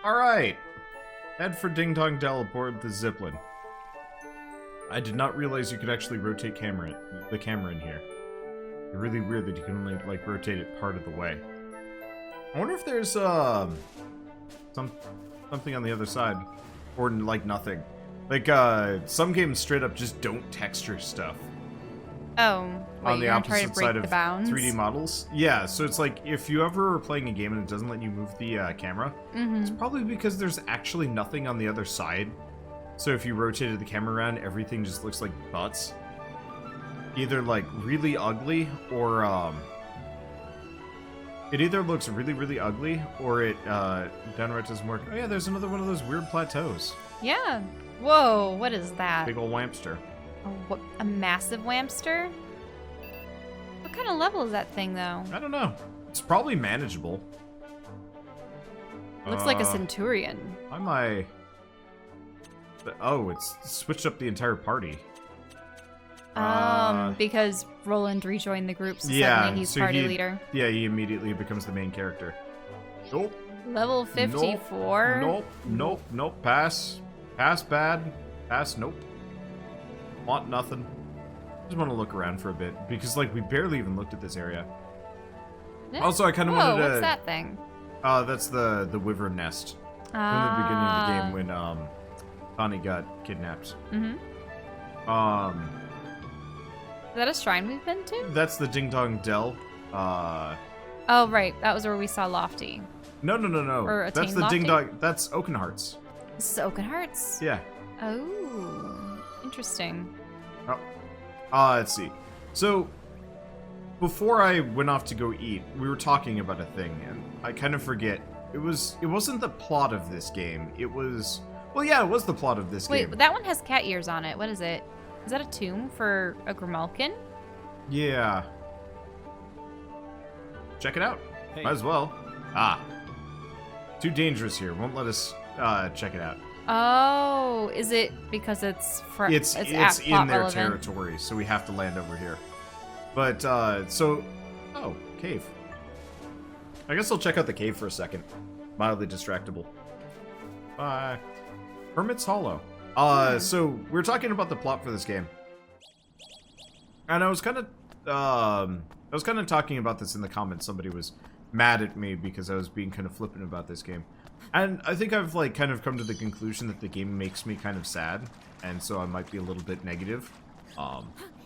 Alright. Head for Ding Dong Dell aboard the Zipline. I did not realize you could actually rotate the camera in here. It's really weird that you can only, like, rotate it part of the way. I wonder if there's, something on the other side. Or, like, nothing. Like, some games straight up just don't texture stuff. Oh, wait, on the opposite side of the bounds? 3D models. Yeah, so it's like, if you ever are playing a game and it doesn't let you move the camera, it's probably because there's actually nothing on the other side. So if you rotated the camera around, everything just looks like butts. Either, like, really ugly, or, it either looks really, really ugly, or it, downright doesn't work. Oh yeah, there's another one of those weird plateaus. Yeah. Whoa, what is that? Big ol' wampster. A massive wampster? What kind of level is that thing, though? I don't know. It's probably manageable. Looks like a centurion. Why am I... Oh, it's switched up the entire party. Because Roland rejoined the group, so yeah, suddenly he's so party leader. Yeah, he immediately becomes the main character. Nope. Level 54? Nope. Pass. Pass bad. Pass nope. Want nothing. Just want to look around for a bit, because, like, we barely even looked at this area. Yeah. Also, I kind of wanted to... what's that thing? That's the wyvern nest. From the beginning of the game when, Connie got kidnapped. Is that a shrine we've been to? That's the Ding Dong Dell. Oh, right. That was where we saw Lofty. No. Or That's the Lofty? Ding Dong... That's Oakenhearts. This is Oakenhearts? Yeah. Oh, interesting. Let's see. So, before I went off to go eat, we were talking about a thing, and I kind of forget. It wasn't the plot of this game. It was... Well, yeah, it was the plot of this game. Wait, that one has cat ears on it. What is it? Is that a tomb for a Grimalkin? Yeah. Check it out. Hey. Might as well. Too dangerous here. Won't let us check it out. Oh, is it because it's It's at in plot their relevant? territory, so we have to land over here. But, oh, cave. I guess I'll check out the cave for a second. Mildly distractible. Hermit's Hollow. So, we were talking about the plot for this game. And I was kind of talking about this in the comments. Somebody was mad at me because I was being kind of flippant about this game. And I think I've, like, kind of come to the conclusion that the game makes me kind of sad, and so I might be a little bit negative.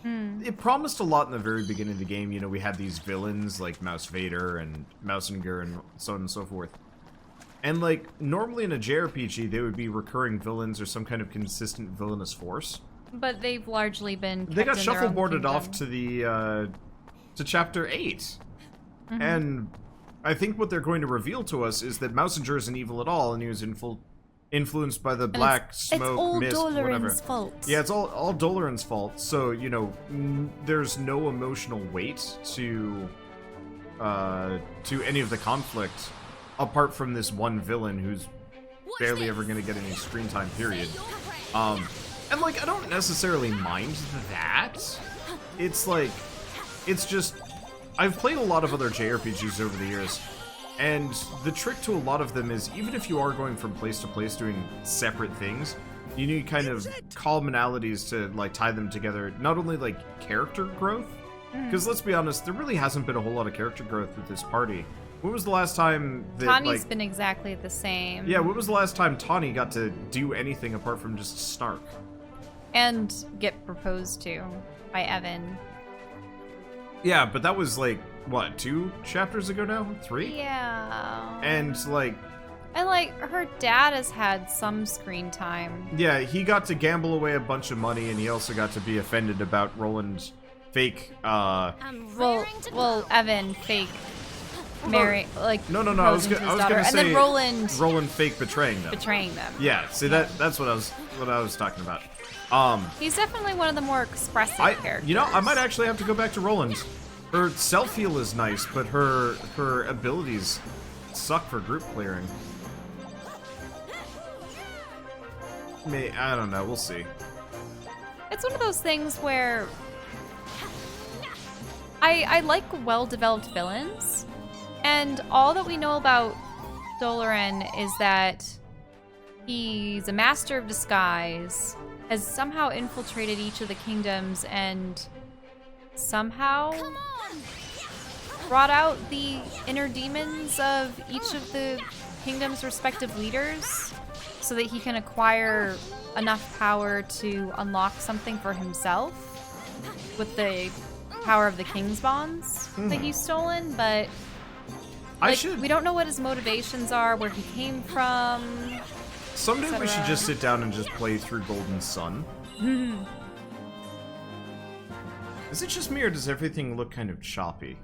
It promised a lot in the very beginning of the game. You know, we had these villains like Mouse Vader and Mousinger and so on and so forth. And, like, normally in a JRPG, they would be recurring villains or some kind of consistent villainous force. But they've largely been kept They got in their own shuffleboarded kingdom. off to the, to Chapter 8. And I think what they're going to reveal to us is that Mousinger isn't evil at all, and he was influenced by the black smoke, mist, whatever. It's all Doloran's fault. Yeah, it's all Doloran's fault. So, you know, there's no emotional weight to any of the conflict, apart from this one villain who's barely ever going to get any screen time, period. And, like, I don't necessarily mind that. It's like, it's just... I've played a lot of other JRPGs over the years, and the trick to a lot of them is, even if you are going from place to place doing separate things, you need kind of commonalities to, like, tie them together. Not only, like, character growth, because let's be honest, there really hasn't been a whole lot of character growth with this party. When was the last time that, Tawny's been exactly the same. Yeah, when was the last time Tawny got to do anything apart from just snark? And get proposed to by Evan. Yeah, but that was, like, what, 2 chapters ago now? 3? Yeah. And, like... And, like, her dad has had some screen time. Yeah, he got to gamble away a bunch of money, and he also got to be offended about Roland's fake, Well, Evan fake marry, like, No, I was proposing to his gonna daughter. say... And then Roland fake betraying them. betraying them. Yeah, see, that's what I was talking about. He's definitely one of the more expressive characters. You know, I might actually have to go back to Roland. Her self-heal is nice, but her abilities suck for group clearing. I don't know, we'll see. It's one of those things where I like well-developed villains, and all that we know about Doloran is that he's a master of disguise, has somehow infiltrated each of the kingdoms, and somehow brought out the inner demons of each of the kingdom's respective leaders so that he can acquire enough power to unlock something for himself with the power of the king's bonds that he's stolen, but we don't know what his motivations are, where he came from. Someday we should just sit down and just play through Golden Sun. Is it just me, or does everything look kind of choppy?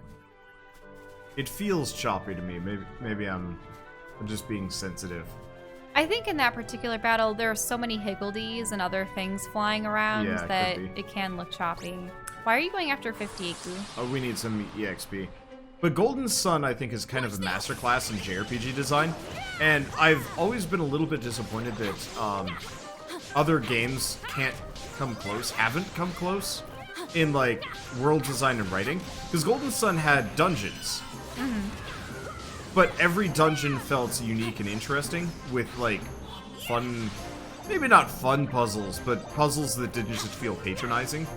It feels choppy to me. Maybe I'm just being sensitive. I think in that particular battle, there are so many higgledies and other things flying around that it can look choppy. Why are you going after 50 Aku? Oh, we need some EXP. But Golden Sun, I think, is kind of a masterclass in JRPG design, and I've always been a little bit disappointed that other games haven't come close in, like, world design and writing. Because Golden Sun had dungeons. But every dungeon felt unique and interesting with, like, fun, maybe not fun puzzles, but puzzles that didn't just feel patronizing.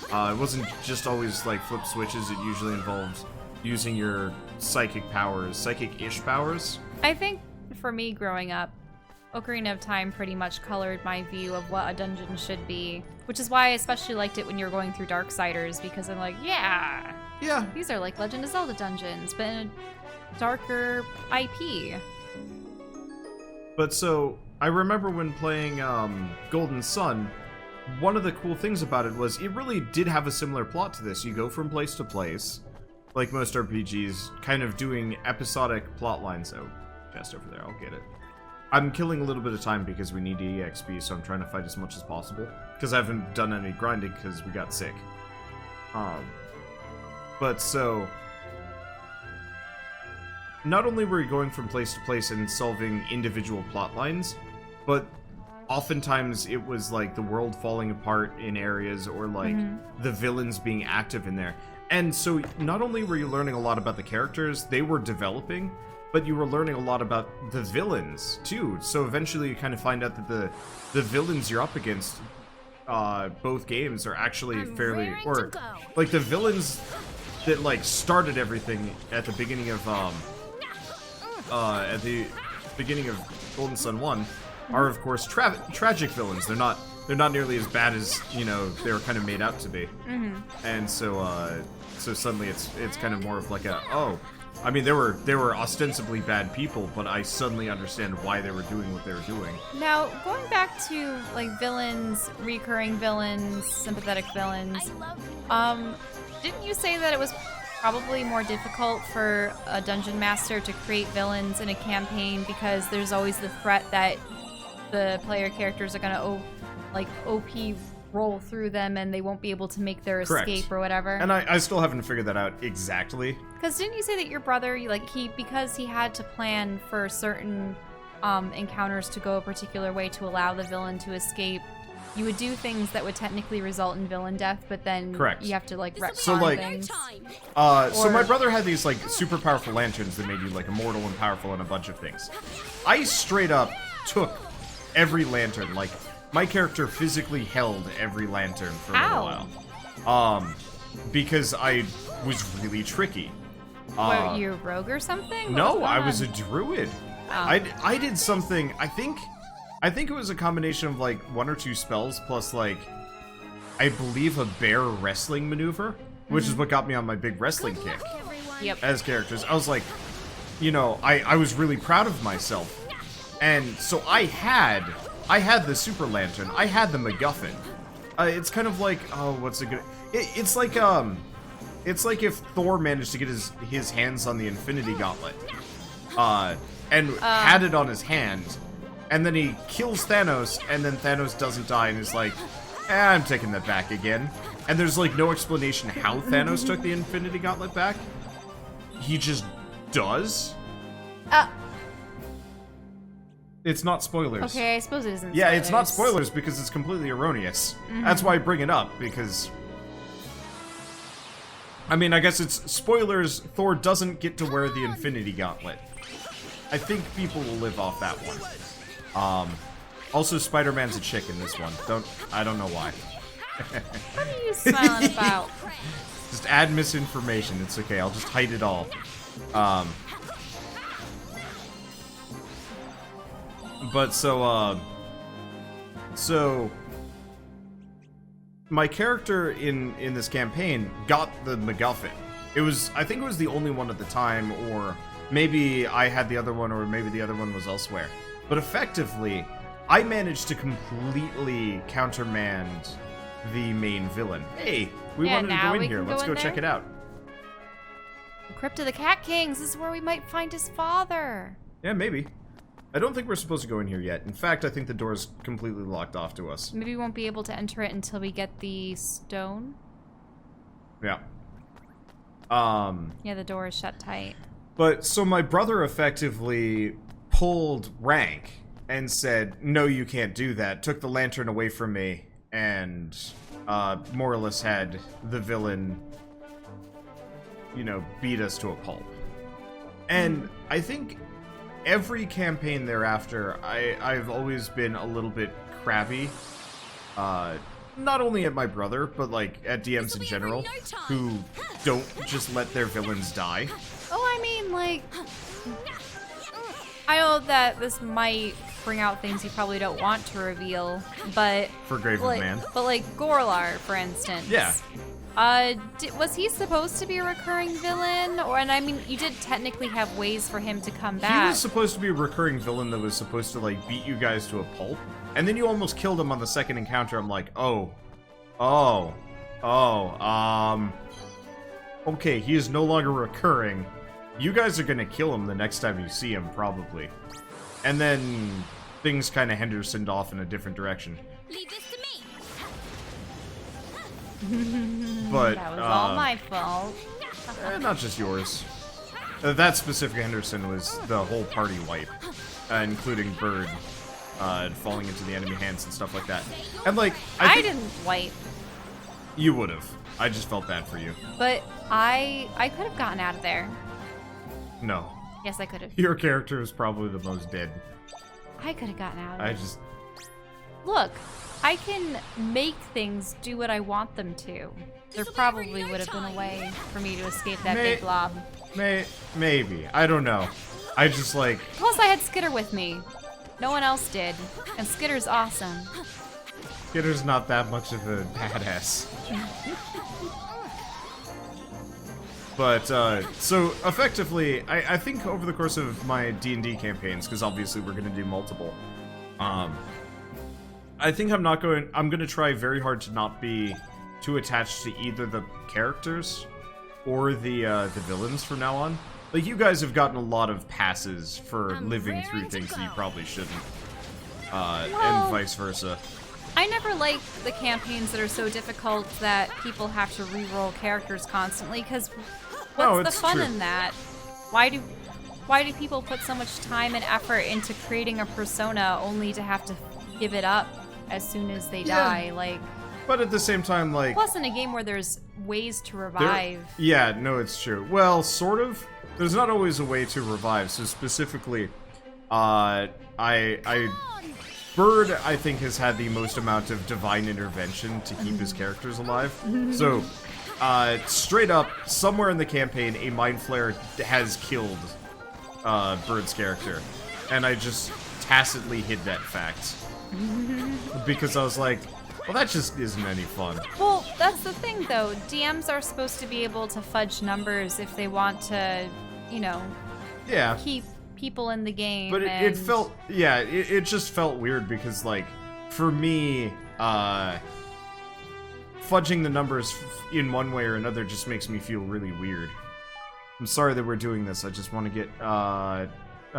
It wasn't just always, like, flip switches. It usually involved using your psychic-ish powers. I think, for me growing up, Ocarina of Time pretty much colored my view of what a dungeon should be. Which is why I especially liked it when you were going through Darksiders, because I'm like, yeah, these are like Legend of Zelda dungeons, but in a darker IP. But so, I remember when playing Golden Sun, one of the cool things about it was it really did have a similar plot to this. You go from place to place, like most RPGs, kind of doing episodic plot lines. Oh, chest over there, I'll get it. I'm killing a little bit of time because we need EXP, so I'm trying to fight as much as possible. Because I haven't done any grinding because we got sick. But so, not only were you going from place to place and solving individual plot lines, but oftentimes it was like the world falling apart in areas, or like the villains being active in there. And so not only were you learning a lot about the characters, they were developing, but you were learning a lot about the villains too. So eventually you kind of find out that the villains you're up against, both games, are actually fairly, or like the villains that like started everything at the beginning of Golden Sun 1 are of course tragic villains. They're not nearly as bad as, you know, they were kind of made out to be. And so so suddenly it's kind of more of like I mean, they were ostensibly bad people, but I suddenly understand why they were doing what they were doing. Now, going back to like villains, recurring villains, sympathetic villains, didn't you say that it was probably more difficult for a dungeon master to create villains in a campaign because there's always the threat that the player characters are gonna OP roll through them and they won't be able to make their escape or whatever? And I still haven't figured that out exactly. Because didn't you say that your brother, because he had to plan for certain encounters to go a particular way to allow the villain to escape, you would do things that would technically result in villain death, but then you have to like retcon things. So my brother had these like super powerful lanterns that made you like immortal and powerful and a bunch of things. I straight up took every lantern, like my character physically held every lantern for a little while. Because I was really tricky. Were you a rogue or something? No, I was a druid. Oh. I did something, I think it was a combination of like 1 or 2 spells plus like, I believe a bear wrestling maneuver, which is what got me on my big wrestling kick. Yep. As characters. I was like, you know, I was really proud of myself. And so I had the super lantern. I had the MacGuffin. It's kind of like, what's it gonna... It's like if Thor managed to get his hands on the Infinity Gauntlet. And had it on his hand. And then he kills Thanos, and then Thanos doesn't die and is like, I'm taking that back again. And there's like no explanation how Thanos took the Infinity Gauntlet back. He just does. It's not spoilers. Okay, I suppose it isn't. Yeah, spoilers. It's not spoilers because it's completely erroneous. That's why I bring it up, because... I mean, I guess it's spoilers. Thor doesn't get to wear the Infinity Gauntlet. I think people will live off that one. Also, Spider-Man's a chick in this one. I don't know why. What are you smiling about? Just add misinformation. It's okay. I'll just hide it all. But so my character in this campaign got the MacGuffin. I think it was the only one at the time, or maybe I had the other one, or maybe the other one was elsewhere. But effectively, I managed to completely countermand the main villain. Hey, we wanted to go in here. Let's go check it out. The Crypt of the Cat Kings. This is where we might find his father. Yeah, maybe. I don't think we're supposed to go in here yet. In fact, I think the door's completely locked off to us. Maybe we won't be able to enter it until we get the stone. Yeah. Yeah, the door is shut tight. But, so my brother effectively pulled rank and said, no, you can't do that. Took the lantern away from me and, more or less had the villain, you know, beat us to a pulp. And I think every campaign thereafter, I've always been a little bit crabby. Not only at my brother, but like at DMs in general, who don't just let their villains die. Oh, I mean, like, I know that this might bring out things you probably don't want to reveal, but For Grave of Man. But like Gorlar, for instance. Yeah. Was he supposed to be a recurring villain? And I mean, you did technically have ways for him to come back. He was supposed to be a recurring villain that was supposed to, like, beat you guys to a pulp. And then you almost killed him on the second encounter. I'm like, okay, he is no longer recurring. You guys are gonna kill him the next time you see him, probably. And then things kind of Hendersoned off in a different direction. Leave this to me. But, that was all my fault. Not just yours. That specific Henderson was the whole party wipe, including Bird falling into the enemy hands and stuff like that. And like, I didn't wipe. You would have. I just felt bad for you. But I could have gotten out of there. No. Yes, I could have. Your character is probably the most dead. I could have gotten out of it. Look, I can make things do what I want them to. There probably would have been a way for me to escape that big blob. Maybe. I don't know. I just like... Plus, I had Skitter with me. No one else did. And Skitter's awesome. Skitter's not that much of a badass. But, so, effectively, I think over the course of my D&D campaigns, because obviously we're going to do multiple, I think I'm going to try very hard to not be too attached to either the characters or the villains from now on. Like, you guys have gotten a lot of passes for living through things that you probably shouldn't. And vice versa. I never like the campaigns that are so difficult that people have to re-roll characters constantly, because what's the fun in that? Why do people put so much time and effort into creating a persona only to have to give it up as soon as they die? Like, but at the same time, like... Plus, in a game where there's ways to revive... Yeah, no, it's true. Well, sort of. There's not always a way to revive, so specifically, Bird, I think, has had the most amount of divine intervention to keep his characters alive. So, straight up, somewhere in the campaign, a Mind Flare has killed Bird's character. And I just tacitly hid that fact. Because I was like, well, that just isn't any fun. Well, that's the thing, though. DMs are supposed to be able to fudge numbers if they want to, you know, keep people in the game. But it felt, it just felt weird because, like, for me, fudging the numbers in one way or another just makes me feel really weird. I'm sorry that we're doing this. I just want to get, I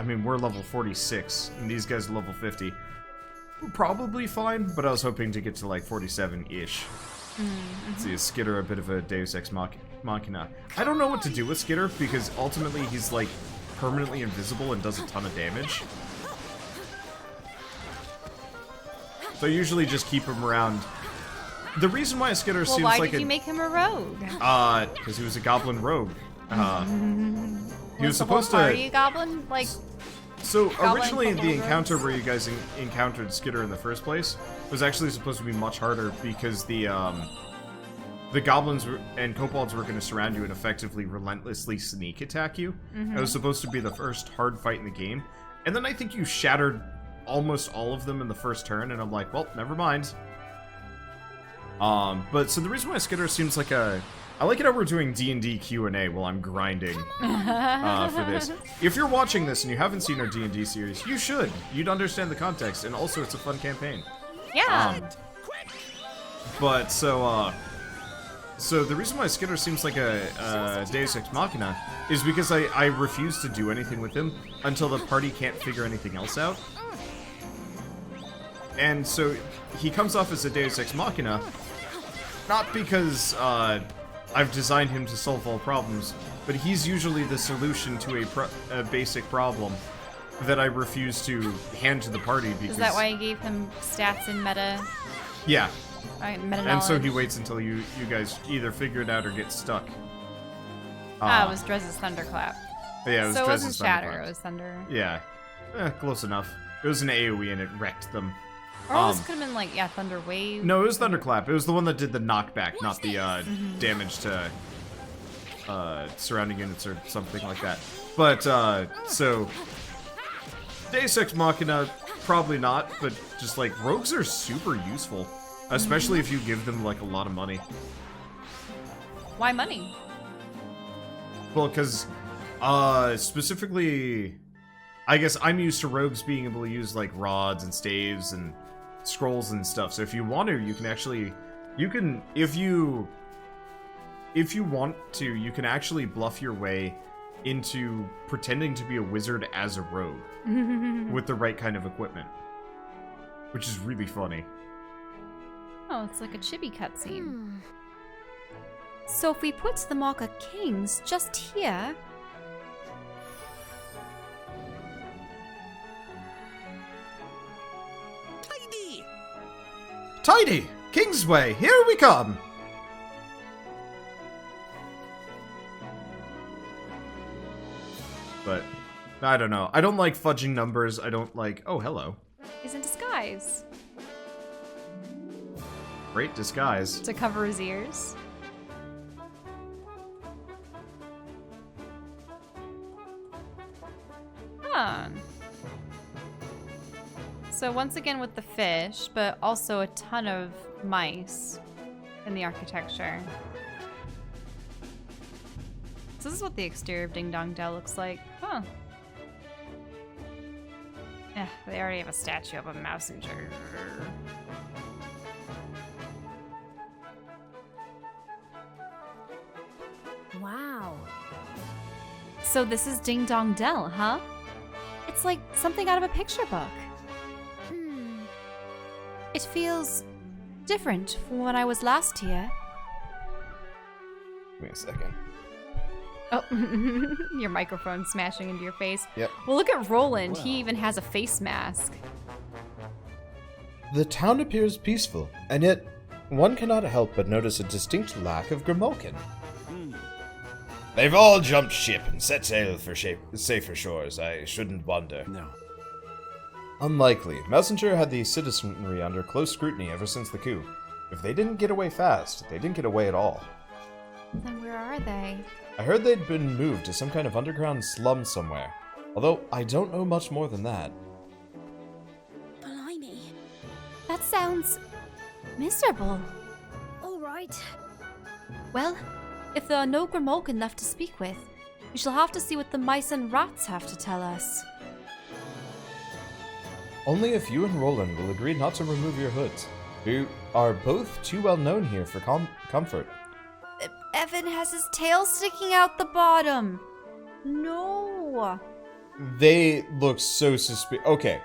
mean, we're level 46, and these guys are level 50. We're probably fine, but I was hoping to get to, like, 47-ish. See, is Skitter a bit of a Deus Ex Machina? I don't know what to do with Skitter, because ultimately he's, like, permanently invisible and does a ton of damage. So I usually just keep him around. The reason why Skitter seems like why did you make him a rogue? Because he was a goblin rogue. He was supposed to... Are you a goblin? Like... So Goblin originally the kobolds. encounter where you guys encountered Skitter in the first place was actually supposed to be much harder because the goblins and kobolds were going to surround you and effectively relentlessly sneak attack you. It was supposed to be the first hard fight in the game. And then I think you shattered almost all of them in the first turn, and I'm like, well, never mind. But so the reason why Skitter seems like I like it how we're doing D&D Q&A while I'm grinding for this. If you're watching this and you haven't seen our D&D series, you should. You'd understand the context, and also it's a fun campaign. Yeah. But so the reason why Skitter seems like a Deus Ex Machina is because I refuse to do anything with him until the party can't figure anything else out. And so he comes off as a Deus Ex Machina, not because I've designed him to solve all problems, but he's usually the solution to a basic problem that I refuse to hand to the party because... Is that why you gave him stats in meta? Yeah. Meta And so he knowledge? waits until you guys either figure it out or get stuck. It was Drez's Thunderclap. Yeah, it was So it wasn't Drez's Shatter, Thunderclap. it was Thunder. Yeah. Close enough. It was an AoE and it wrecked them. Or this could have been like, Thunder Wave. No, it was Thunderclap. It was the one that did the knockback, not the damage to surrounding units or something like that. But, so... Deus Ex Machina, probably not, but just like, rogues are super useful. Especially if you give them, like, a lot of money. Why money? Well, because, specifically, I guess I'm used to rogues being able to use, like, rods and staves and scrolls and stuff. So if you want to, you can actually, if you want to, you can actually bluff your way into pretending to be a wizard as a rogue with the right kind of equipment. Which is really funny. Oh, it's like a chibi cutscene. So if we put the Mark of Kings just here... Tidy! Kingsway, here we come! But, I don't know. I don't like fudging numbers. I don't like... Oh, hello. He's in disguise. Great disguise. To cover his ears. Huh. So once again with the fish, but also a ton of mice in the architecture. So this is what the exterior of Ding Dong Dell looks like. Huh. Yeah, they already have a statue of a messenger. Wow. So this is Ding Dong Dell, huh? It's like something out of a picture book. It feels different from when I was last here. Give me a second. Oh, your microphone smashing into your face. Yep. Well, look at Roland. He even has a face mask. The town appears peaceful, and yet one cannot help but notice a distinct lack of Grimalkin. They've all jumped ship and set sail for safer shores. I shouldn't wonder. No. Unlikely. Messenger had the citizenry under close scrutiny ever since the coup. If they didn't get away fast, they didn't get away at all. Then where are they? I heard they'd been moved to some kind of underground slum somewhere. Although, I don't know much more than that. Blimey. That sounds miserable. All right. Well, if there are no Grimalkin left to speak with, we shall have to see what the mice and rats have to tell us. Only if you and Roland will agree not to remove your hoods. You are both too well known here for comfort. Evan has his tail sticking out the bottom. No. They look so suspicious. Okay,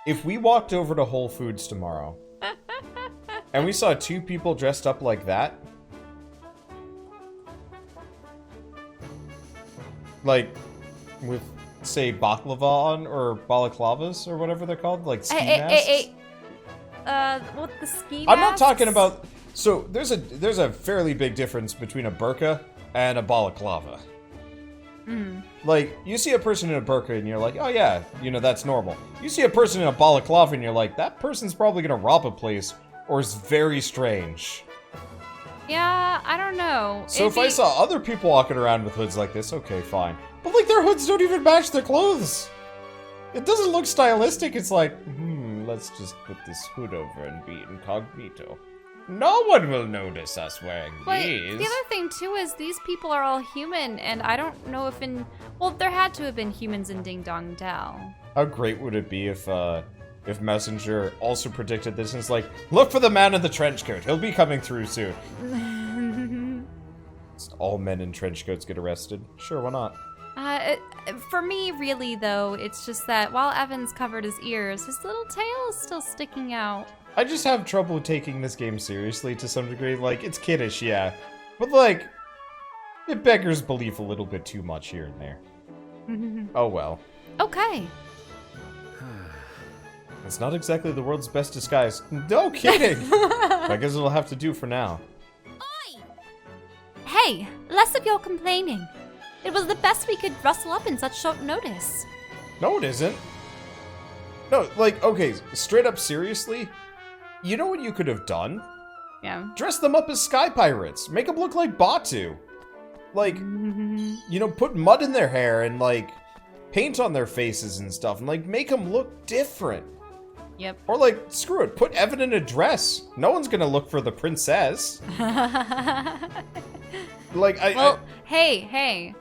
if we walked over to Whole Foods tomorrow and we saw two people dressed up like that, like with, say, baklava on or balaclavas or whatever they're called, like ski masks. What the ski I'm not masks? talking about. So there's a fairly big difference between a burqa and a balaclava. Like, you see a person in a burqa and you're like, oh yeah, you know, that's normal. You see a person in a balaclava and you're like, that person's probably gonna rob a place or is very strange. Yeah, I don't know. So if I saw other people walking around with hoods like this, okay, fine. But like, their hoods don't even match their clothes. It doesn't look stylistic. It's like, let's just put this hood over and be incognito. No one will notice us wearing these. The other thing, too, is these people are all human, and I don't know if well, there had to have been humans in Ding Dong Dell. How great would it be if Messenger also predicted this and it's like, look for the man in the trench coat. He'll be coming through soon. All men in trench coats get arrested. Sure, why not? For me, really, though, it's just that while Evan's covered his ears, his little tail is still sticking out. I just have trouble taking this game seriously to some degree. Like, it's kiddish, yeah. But, like, it beggars belief a little bit too much here and there. Oh, well. Okay. It's not exactly the world's best disguise. No kidding! I guess it'll have to do for now. Hey, less of your complaining. It was the best we could rustle up in such short notice. No, it isn't. No, like, okay, straight up seriously, you know what you could have done? Yeah. Dress them up as sky pirates. Make them look like Batu. Like, you know, put mud in their hair and, like, paint on their faces and stuff. And, like, make them look different. Yep. Or, like, screw it. Put Evan in a dress. No one's gonna look for the princess. Like, hey.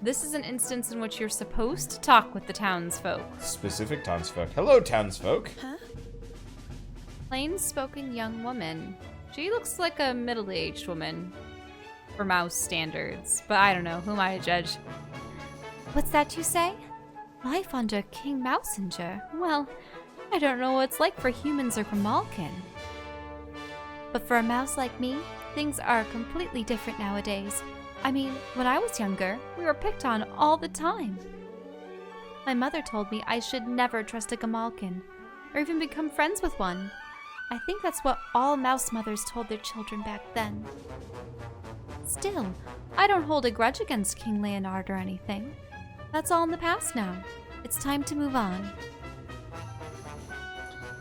This is an instance in which you're supposed to talk with the townsfolk. Specific townsfolk. Hello, townsfolk. Huh? Plain-spoken young woman. She looks like a middle-aged woman. For mouse standards. But I don't know. Who am I to judge? What's that you say? Life under King Mousinger? Well, I don't know what it's like for humans or Grimalkin. But for a mouse like me, things are completely different nowadays. I mean, when I was younger, we were picked on all the time. My mother told me I should never trust a Grimalkin, or even become friends with one. I think that's what all mouse mothers told their children back then. Still, I don't hold a grudge against King Leonard or anything. That's all in the past now. It's time to move on.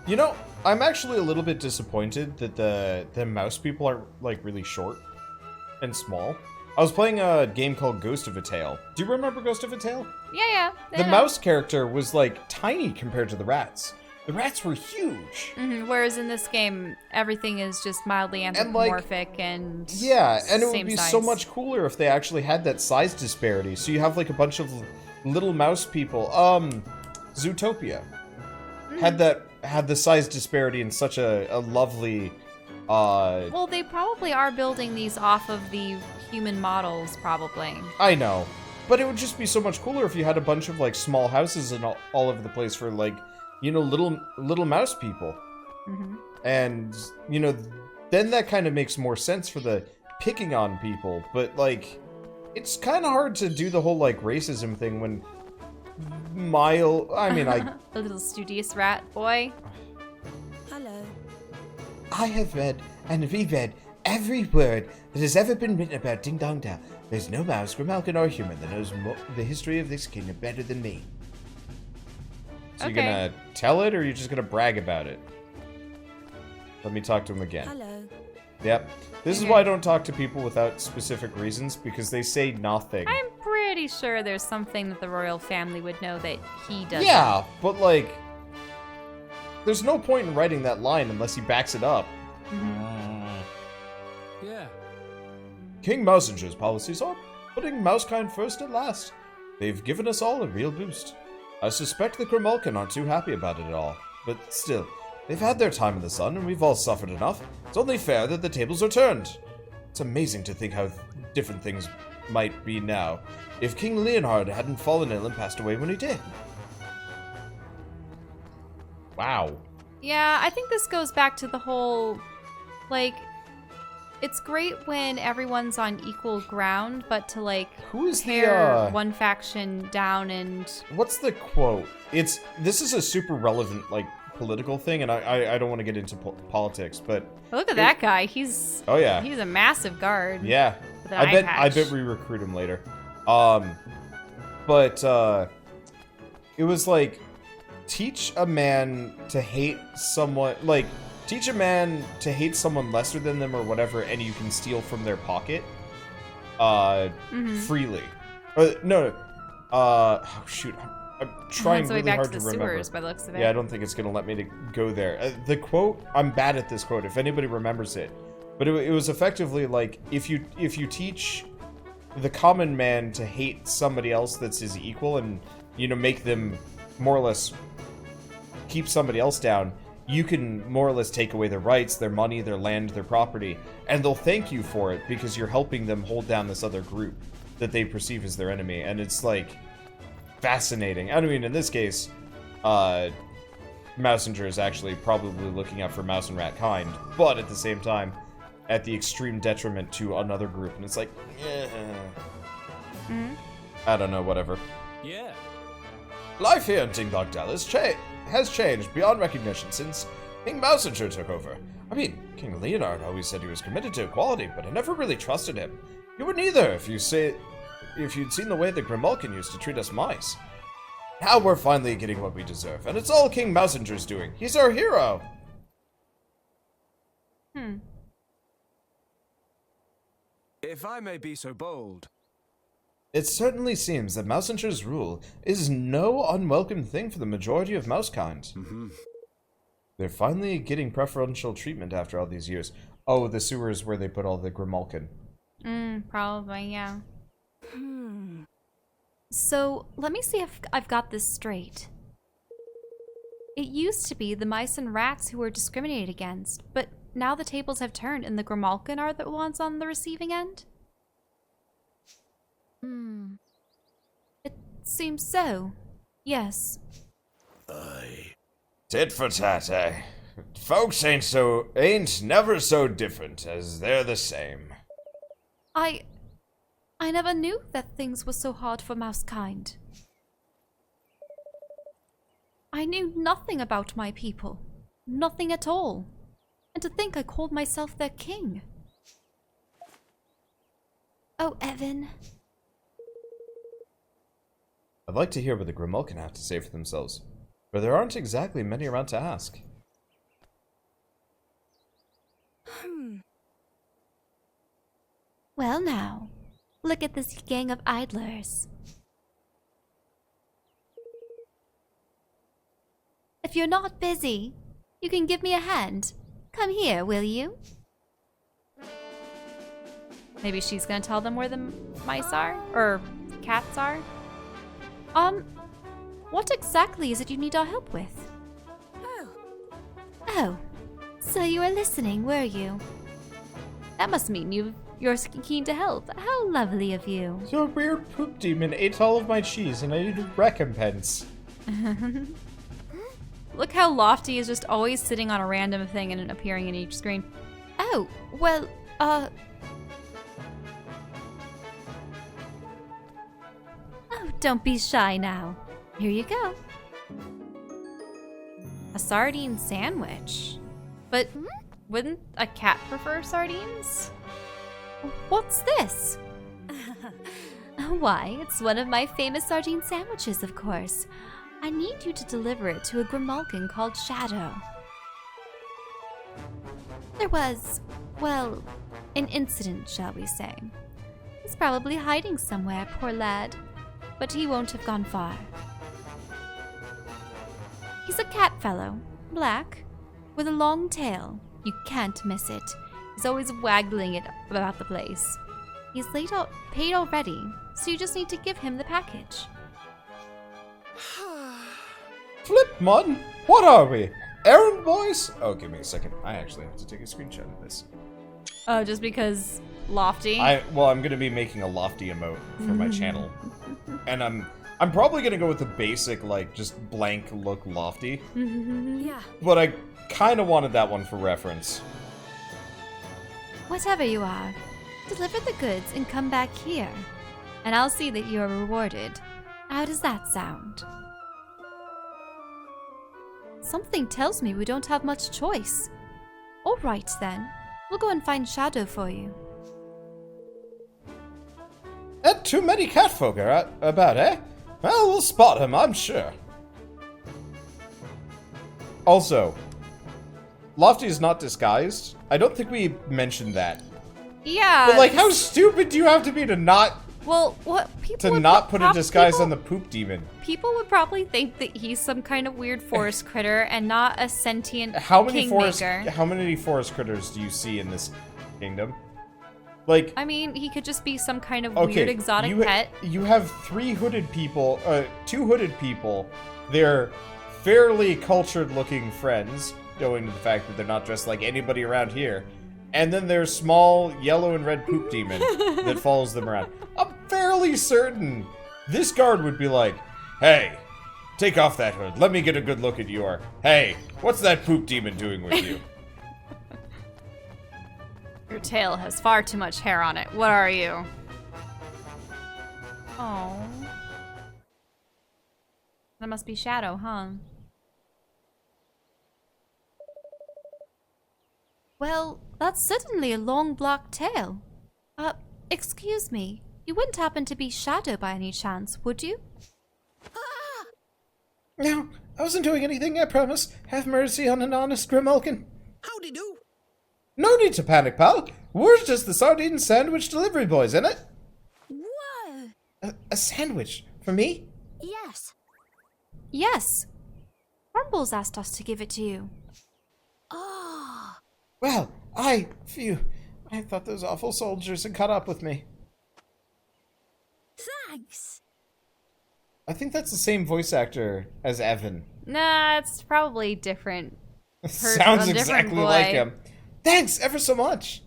You know, I'm actually a little bit disappointed that the mouse people are, like, really short and small. I was playing a game called Ghost of a Tale. Do you remember Ghost of a Tale? Yeah. The mouse character was, like, tiny compared to the rats. The rats were huge. Whereas in this game, everything is just mildly anthropomorphic and yeah, and it would be size. so much cooler if they actually had that size disparity. So you have, like, a bunch of little mouse people. Zootopia had the size disparity in such a lovely. Well, they probably are building these off of the human models, probably. I know, but it would just be so much cooler if you had a bunch of, like, small houses and all over the place for, like, you know, little mouse people. And, you know, then that kind of makes more sense for the picking on people. But, like, it's kind of hard to do the whole, like, racism thing when A little studious rat boy. Hello. I have read and reread every word that has ever been written about Ding Dong Dell. There's no mouse, Grimalkin, or human that knows the history of this kingdom better than me. So you're gonna tell it, or you're just gonna brag about it? Let me talk to him again. Hello. Yep. This is why I don't talk to people without specific reasons, because they say nothing. I'm pretty sure there's something that the royal family would know that he doesn't. Yeah, but, like, there's no point in writing that line unless he backs it up. Yeah. King Mousinger's policies are putting Mousekind first at last. They've given us all a real boost. I suspect the Grimalkin aren't too happy about it at all, but still, they've had their time in the sun and we've all suffered enough. It's only fair that the tables are turned. It's amazing to think how different things might be now if King Leonhard hadn't fallen ill and passed away when he did. Wow. Yeah, I think this goes back to the whole, like, it's great when everyone's on equal ground, but to, like, Who is tear the, one faction down and... What's the quote? This is a super relevant, like, political thing, and I don't want to get into politics, but... Look at that guy. He's... Oh, yeah. He's a massive guard. Yeah. With an I eye bet patch. we recruit him later. but it was like, teach a man to hate someone, like, teach a man to hate someone lesser than them or whatever, and you can steal from their pocket, freely. Oh shoot, I'm trying really hard to remember. Sewers by the looks of it. Yeah, I don't think it's gonna let me to go there. The quote, I'm bad at this quote, if anybody remembers it, but it was effectively like, if you teach the common man to hate somebody else that's his equal and, you know, make them more or less keep somebody else down, you can more or less take away their rights, their money, their land, their property, and they'll thank you for it because you're helping them hold down this other group that they perceive as their enemy. And it's like fascinating. I mean, in this case, Mousinger is actually probably looking out for mouse and rat kind, but at the same time, at the extreme detriment to another group. And it's like, I don't know, whatever. Yeah. Life here in Ding Dong Dell has changed beyond recognition since King Mousinger took over. I mean, King Leonard always said he was committed to equality, but I never really trusted him. You wouldn't either if you'd seen the way the Grimalkin used to treat us mice. Now we're finally getting what we deserve, and it's all King Mousinger's doing. He's our hero! If I may be so bold. It certainly seems that Mousinger's rule is no unwelcome thing for the majority of mousekind. They're finally getting preferential treatment after all these years. Oh, the sewers where they put all the Grimalkin. Probably, yeah. So, let me see if I've got this straight. It used to be the mice and rats who were discriminated against, but now the tables have turned and the Grimalkin are the ones on the receiving end? It seems so. Yes. Tit for tat, eh? Folks ain't never so different as they're the same. I never knew that things were so hard for mousekind. I knew nothing about my people. Nothing at all. And to think I called myself their king. Oh, Evan. I'd like to hear what the Grimalkin have to say for themselves, but there aren't exactly many around to ask. Well now, look at this gang of idlers. If you're not busy, you can give me a hand. Come here, will you? Maybe she's gonna tell them where the mice are? Or cats are? What exactly is it you need our help with? Oh, so you were listening, were you? That must mean you're keen to help. How lovely of you. Your weird poop demon ate all of my cheese and I need recompense. Look how Lofty is just always sitting on a random thing and appearing in each screen. Oh, well, Oh, don't be shy now. Here you go. A sardine sandwich. But wouldn't a cat prefer sardines? What's this? Why, it's one of my famous sardine sandwiches, of course. I need you to deliver it to a Grimalkin called Shadow. There was, well, an incident, shall we say. He's probably hiding somewhere, poor lad. But he won't have gone far. He's a cat fellow, black, with a long tail. You can't miss it. He's always waggling it about the place. He's paid already, so you just need to give him the package. Flipmon, what are we? Errand boys? Oh, give me a second. I actually have to take a screenshot of this. Oh, just because Lofty? Well, I'm gonna be making a Lofty emote for my channel. And I'm probably gonna go with the basic, like, just blank look Lofty. Yeah. But I kinda wanted that one for reference. Whatever you are, deliver the goods and come back here. And I'll see that you are rewarded. How does that sound? Something tells me we don't have much choice. All right, then. We'll go and find Shadow for you. Too many catfolk are about, eh? Well, we'll spot him, I'm sure. Also, Lofty is not disguised. I don't think we mentioned that. Yeah. But, like, how stupid do you have to be to not Well, what people to would not put a disguise people- on the poop demon? People would probably think that he's some kind of weird forest critter and not a sentient How many kingmaker. forest critters do you see in this kingdom? Like, I mean, he could just be some kind of okay, weird exotic pet. You have two hooded people. They're fairly cultured-looking friends, owing to the fact that they're not dressed like anybody around here. And then there's small yellow and red poop demon that follows them around. I'm fairly certain this guard would be like, "Hey, take off that hood. Let me get a good look at your. Hey, what's that poop demon doing with you?" Your tail has far too much hair on it. What are you? Oh. That must be Shadow, huh? Well, that's certainly a long black tail. Excuse me. You wouldn't happen to be Shadow by any chance, would you? No, I wasn't doing anything, I promise. Have mercy on an honest Grimalkin. Howdy do. No need to panic, pal. We're just the sardine sandwich delivery boys, innit? Whoa! A sandwich? For me? Yes. Yes. Rumbles asked us to give it to you. Oh. Well, phew. I thought those awful soldiers had caught up with me. Thanks. I think that's the same voice actor as Evan. Nah, it's probably different. Sounds a different exactly boy. like him. Thanks ever so much.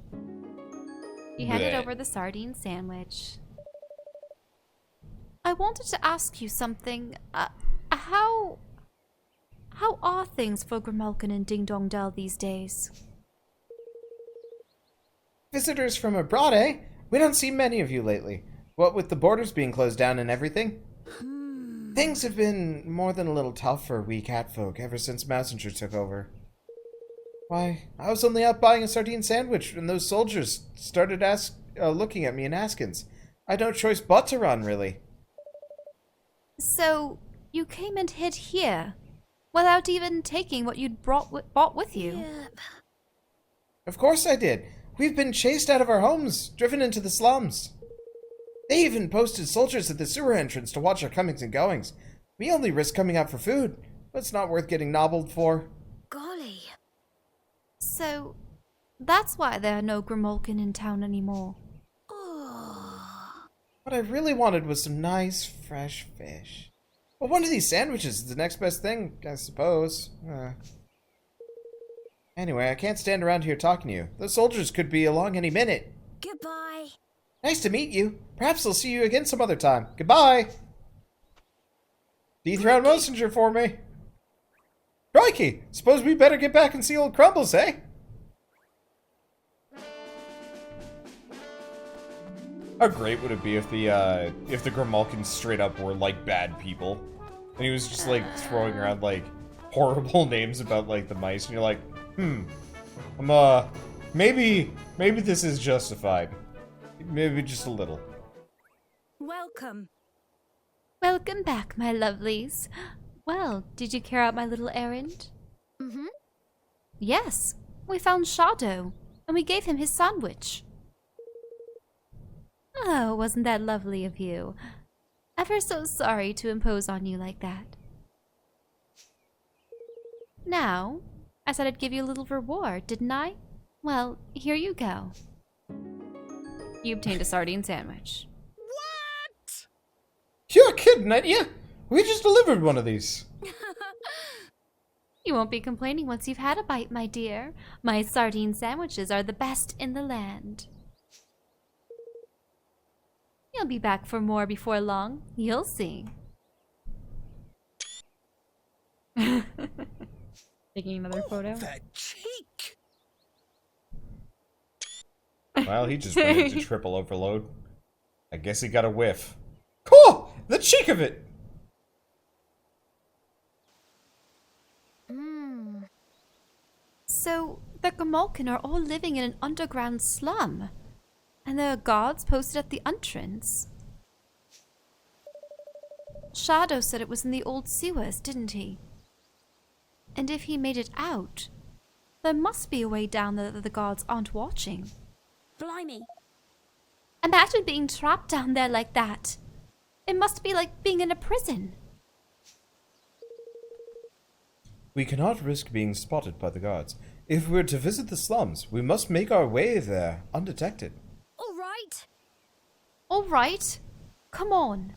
He handed Bleh. over the sardine sandwich. I wanted to ask you something. How are things for Grimalkin and Ding Dong Dell these days? Visitors from abroad, eh? We don't see many of you lately. What with the borders being closed down and everything? Things have been more than a little tough for we catfolk ever since Messenger took over. Why, I was only out buying a sardine sandwich when those soldiers started looking at me in Askins. I had no choice but to run, really. So, you came and hid here, without even taking what you'd bought with you? Yep. Of course I did. We've been chased out of our homes, driven into the slums. They even posted soldiers at the sewer entrance to watch our comings and goings. We only risk coming out for food, but it's not worth getting nobbled for. Golly. So, that's why there are no Grimalkin in town anymore. Oh. What I really wanted was some nice, fresh fish. Well, one of these sandwiches is the next best thing, I suppose. Anyway, I can't stand around here talking to you. Those soldiers could be along any minute. Goodbye. Nice to meet you. Perhaps I'll see you again some other time. Goodbye. Dethrone messenger for me. Crikey, suppose we better get back and see old Crumbles, eh? How great would it be if the Grimalkins straight up were like bad people, and he was just like throwing around like horrible names about like the mice, and you're like, maybe this is justified, maybe just a little. Welcome. Welcome back, my lovelies. Well, did you carry out my little errand? Mm-hmm. Yes, we found Shadow, and we gave him his sandwich. Oh, wasn't that lovely of you? Ever so sorry to impose on you like that. Now, I said I'd give you a little reward, didn't I? Well, here you go. You obtained a sardine sandwich. What? You're kidding, ain't you? We just delivered one of these. You won't be complaining once you've had a bite, my dear. My sardine sandwiches are the best in the land. You'll be back for more before long. You'll see. Taking another photo. That cheek. Well, he just went into triple overload. I guess he got a whiff. Cool! The cheek of it! So, the Grimalkin are all living in an underground slum. And there are guards posted at the entrance. Shadow said it was in the old sewers, didn't he? And if he made it out, there must be a way down there that the guards aren't watching. Blimey. Imagine being trapped down there like that. It must be like being in a prison. We cannot risk being spotted by the guards. If we're to visit the slums, we must make our way there undetected. All right. All right. Come on.